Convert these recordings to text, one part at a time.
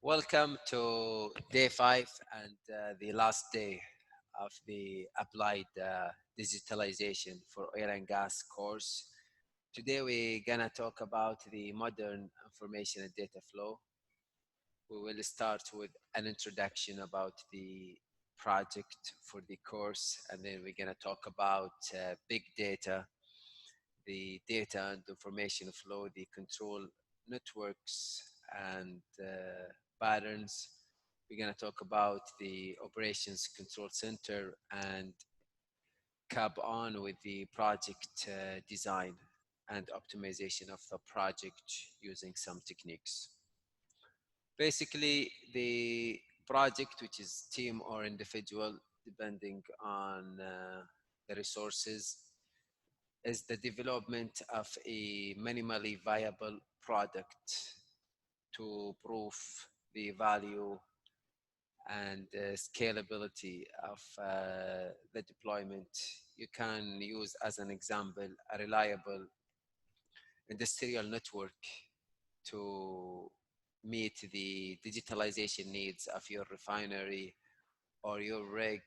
Welcome to day five and the last day of the applied digitalization for oil and gas course. Today we're gonna talk about the modern information and data flow. We will start with an introduction about the project for the course, and then we're gonna talk about big data, the data and information flow, the control networks and patterns. We're going to talk about the operations control center and cap on with the project design and optimization of the project using some techniques. Basically, the project, which is team or individual, depending on the resources, is the development of a minimally viable product to prove the value and scalability of the deployment. You can use as an example a reliable industrial network to meet the digitalization needs of your refinery or your rig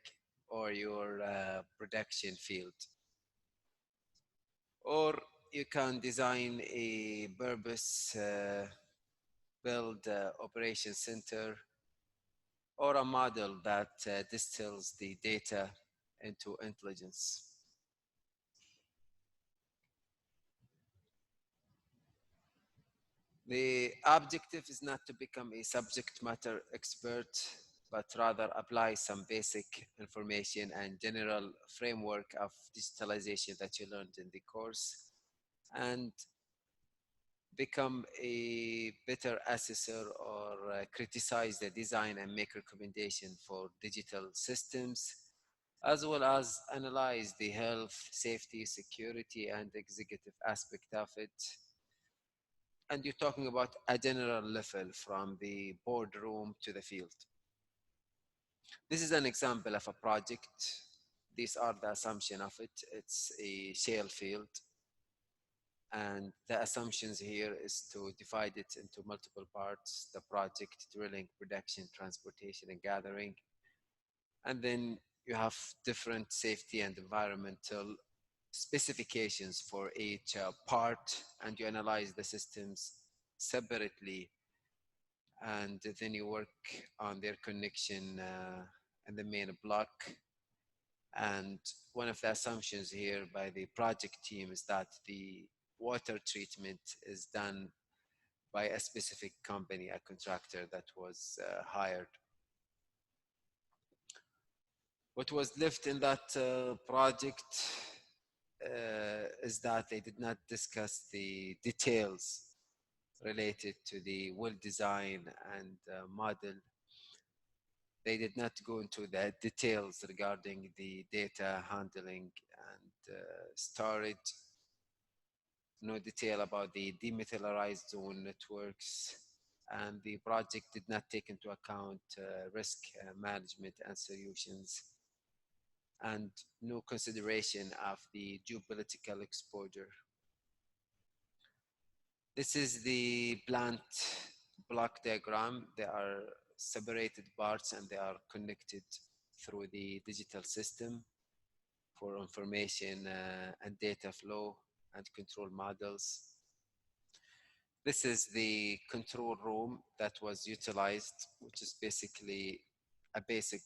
or your production field. Or you can design a purpose build operation center or a model that distills the data into intelligence. The objective is not to become a subject matter expert, but rather apply some basic information and general framework of digitalization that you learned in the course and become a better assessor or criticize the design and make recommendation for digital systems, as well as analyze the health, safety, security, and executive aspect of it. And you're talking about a general level from the boardroom to the field. This is an example of a project. These are the assumption of it. It's a shale field. And the assumptions here is to divide it into multiple parts: the project, drilling, production, transportation, and gathering. And then you have different safety and environmental specifications for each part, and you analyze the systems separately, and then you work on their connection in the main block. And one of the assumptions here by the project team is that the water treatment is done by a specific company, a contractor that was hired. What was left in that project is that they did not discuss the details related to the well design and model. They did not go into the details regarding the data handling and storage. No detail about the demilitarized zone networks, and the project did not take into account risk management and solutions, and no consideration of the geopolitical exposure. This is the plant block diagram. They are separated parts and they are connected through the digital system for information and data flow and control models. This is the control room that was utilized, which is basically a basic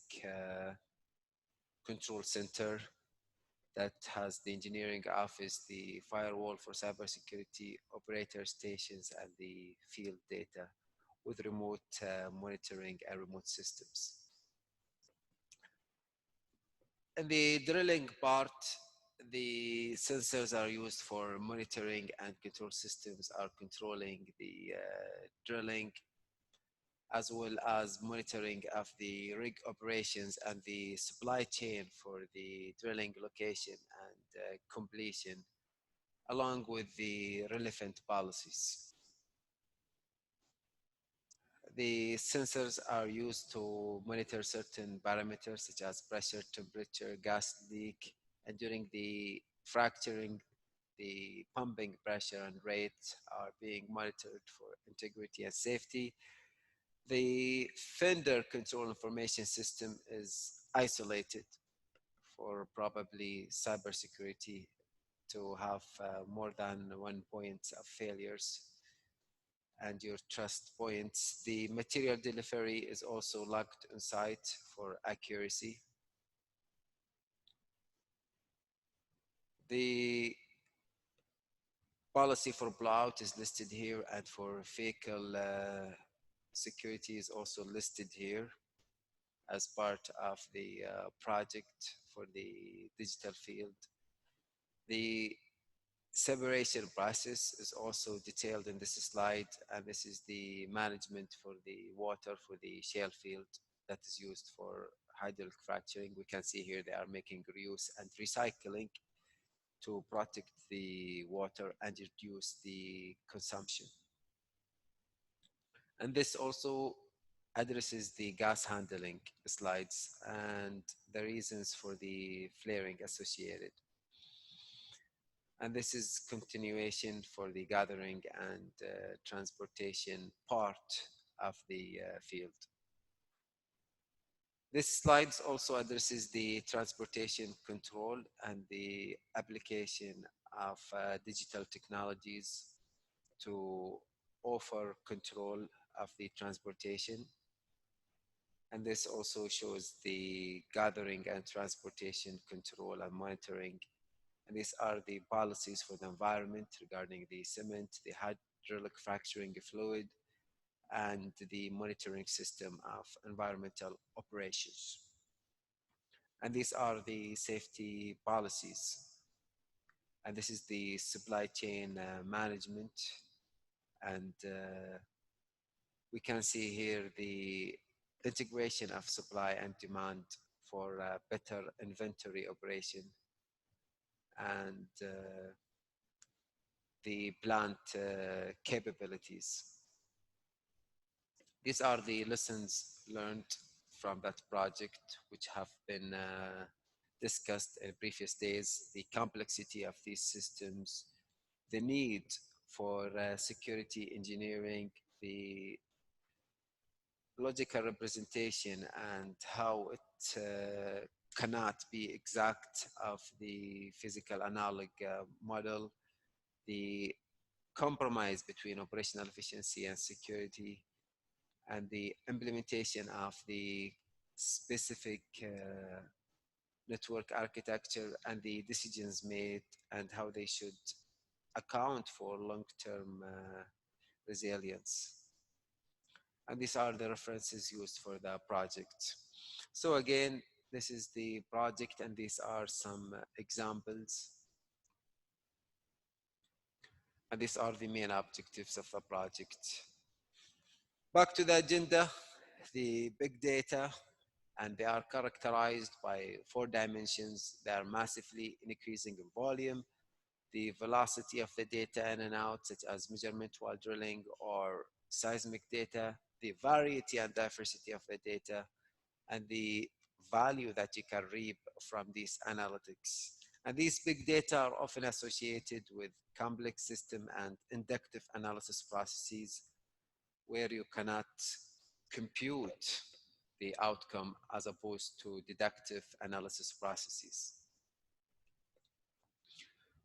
control center that has the engineering office, the firewall for cybersecurity, operator stations, and the field data with remote monitoring and remote systems. In the drilling part, the sensors are used for monitoring and control systems are controlling the drilling, as well as monitoring of the rig operations and the supply chain for the drilling location and completion, along with the relevant policies. The sensors are used to monitor certain parameters such as pressure, temperature, gas leak, and during the fracturing, the pumping pressure and rate are being monitored for integrity and safety. The vendor control information system is isolated for probably cybersecurity to have more than one point of failures and your trust points. The material delivery is also logged on site for accuracy. The policy for blowout is listed here, and for vehicle security is also listed here as part of the project for the digital field. The separation process is also detailed in this slide, and this is the management for the water for the shale field that is used for hydraulic fracturing. We can see here they are making reuse and recycling to protect the water and reduce the consumption. And this also addresses the gas handling slides and the reasons for the flaring associated. And this is continuation for the gathering and transportation part of the field. This slide also addresses the transportation control and the application of digital technologies to offer control of the transportation. And this also shows the gathering and transportation control and monitoring. And these are the policies for the environment regarding the cement, the hydraulic fracturing fluid, and the monitoring system of environmental operations. And these are the safety policies. And this is the supply chain management. And we can see here the integration of supply and demand for better inventory operation and the plant capabilities. These are the lessons learned from that project, which have been discussed in previous days: the complexity of these systems, the need for security engineering, the logical representation, and how it cannot be exact of the physical analog model, the compromise between operational efficiency and security, and the implementation of the specific network architecture and the decisions made and how they should account for long-term resilience. And these are the references used for the project. So again, this is the project and these are some examples. And these are the main objectives of the project. Back to the agenda, the big data, and they are characterized by 4 dimensions. They are massively increasing in volume, the velocity of the data in and out, such as measurement while drilling or seismic data, the variety and diversity of the data, and the value that you can reap from these analytics. And these big data are often associated with complex system and inductive analysis processes where you cannot compute the outcome as opposed to deductive analysis processes.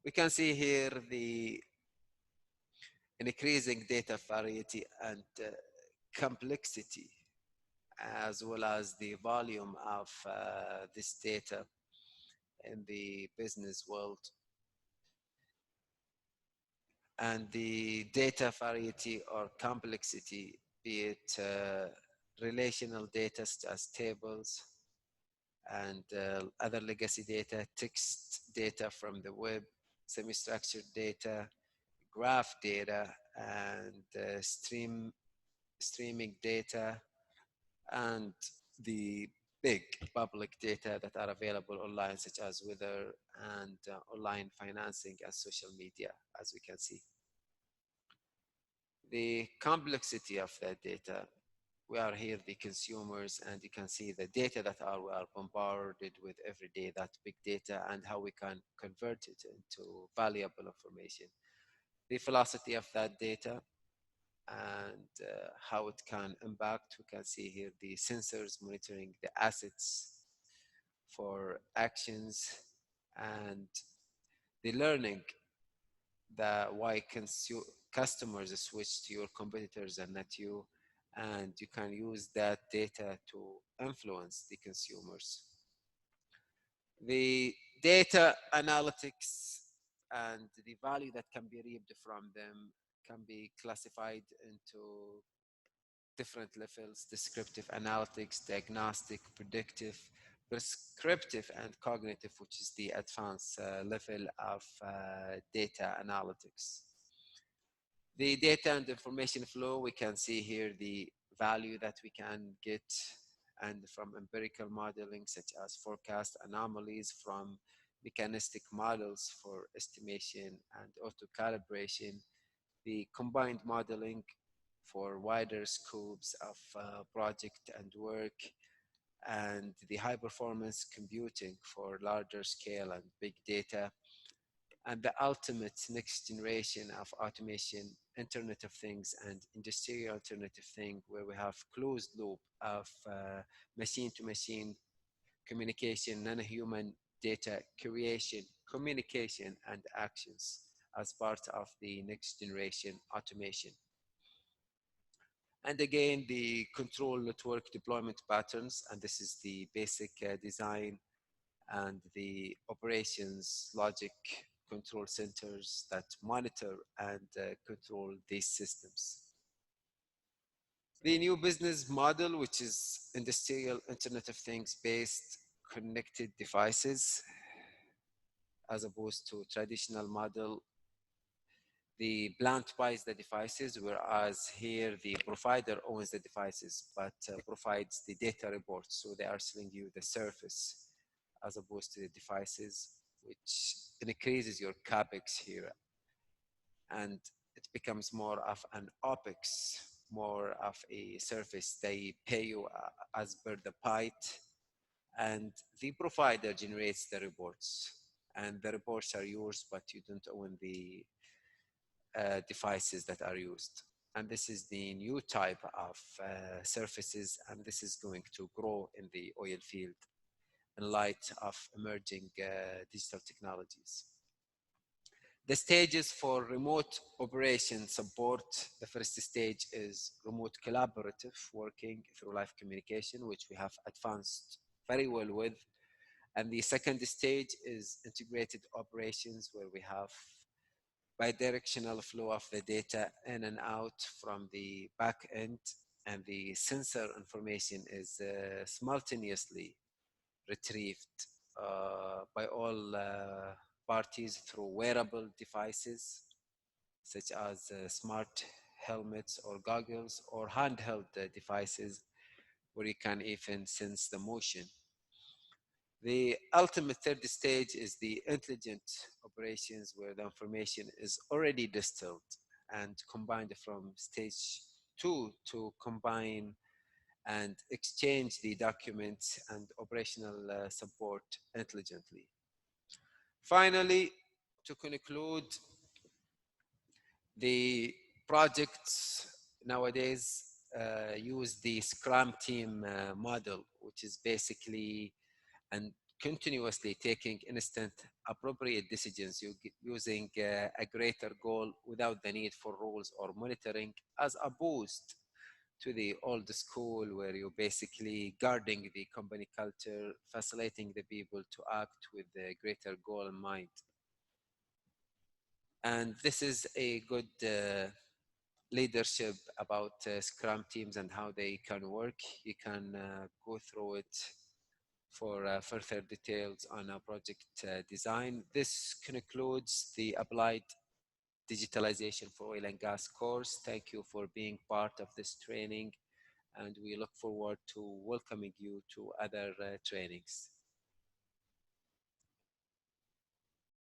We can see here the increasing data variety and complexity, as well as the volume of this data in the business world. And the data variety or complexity, be it relational data such as tables and other legacy data, text data from the web, semi-structured data, graph data, and streaming data, and the big public data that are available online, such as weather and online financing and social media, as we can see. The complexity of that data, we are here the consumers, and you can see the data that we are bombarded with every day, that big data, and how we can convert it into valuable information. The velocity of that data, and how it can impact. We can see here the sensors monitoring the assets for actions, and the learning the why customers switch to your competitors and not you, and you can use that data to influence the consumers. The data analytics and the value that can be reaped from them can be classified into different levels: descriptive analytics, diagnostic, predictive, prescriptive, and cognitive, which is the advanced level of data analytics. The data and information flow, we can see here the value that we can get, and from empirical modeling such as forecast anomalies, from mechanistic models for estimation and auto calibration, the combined modeling for wider scopes of project and work, and the high performance computing for larger scale and big data, and the ultimate next generation of automation, Internet of Things, and industrial Internet of Things, where we have closed loop of machine to machine communication, non-human data creation, communication, and actions as part of the next generation automation. And again, the control network deployment patterns, and this is the basic design and the operations logic control centers that monitor and control these systems. The new business model, which is industrial Internet of Things based connected devices, as opposed to traditional model, the plant buys the devices, whereas here the provider owns the devices but provides the data reports. So they are selling you the service as opposed to the devices, which increases your capex here, and it becomes more of an opex, more of a service. They pay you as per the byte, and the provider generates the reports, and the reports are yours, but you don't own the devices that are used. And this is the new type of services, and this is going to grow in the oil field in light of emerging digital technologies. The stages for remote operation support: the first stage is remote collaborative working through live communication, which we have advanced very well with. And the second stage is integrated operations, where we have bidirectional flow of the data in and out from the back end, and the sensor information is simultaneously retrieved by all parties through wearable devices such as smart helmets or goggles, or handheld devices where you can even sense the motion. The ultimate third stage is the intelligent operations, where the information is already distilled and combined from stage 2 to combine and exchange the documents and operational support intelligently. Finally, to conclude, the projects nowadays use the Scrum team model, which is basically and continuously taking instant appropriate decisions using a greater goal without the need for rules or monitoring, as opposed to the old school where you're basically guarding the company culture, facilitating the people to act with the greater goal in mind. And this is a good leadership about Scrum teams and how they can work. You can go through it for further details on our project design. This concludes the Applied Digitalization for Oil and Gas course. Thank you for being part of this training, and we look forward to welcoming you to other trainings.